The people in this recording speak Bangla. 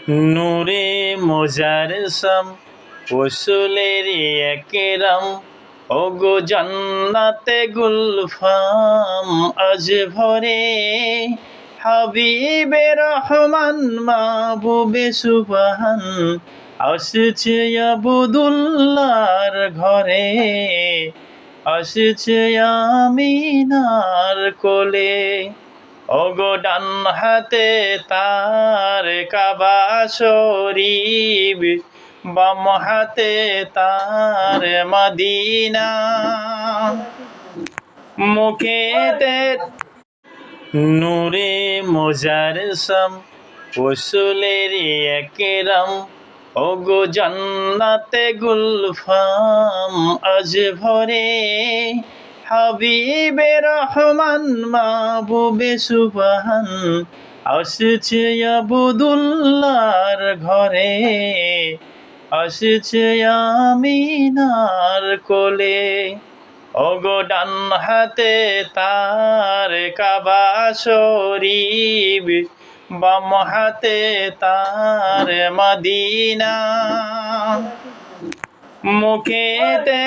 নূরে মুজারসম রসুলের একরাম ওগো জান্নাতে গুলফাম আজ ভরে হাবিবে রহমান মাহবুবে সুবহান আসছে আবদুল্লাহর ঘরে, আসছে আমিনার কোলে। ওগো ডান হাতে তার কাবা শরীফ, বাম হাতে তার মদিনা। মুখেতে নূরে মুজারসম রসুলের একরাম ওগো জান্নাতে গুলফাম আজ ভরে হাবিবে রহমান মাহবুবে সুবহান আসছে আবদুল্লাহর ঘরে, আসছে আমিনার কোলে। ওগো ডান হাতে তার কাবা শরীফ, বাম হাতে তার মদিনা। মুখেতে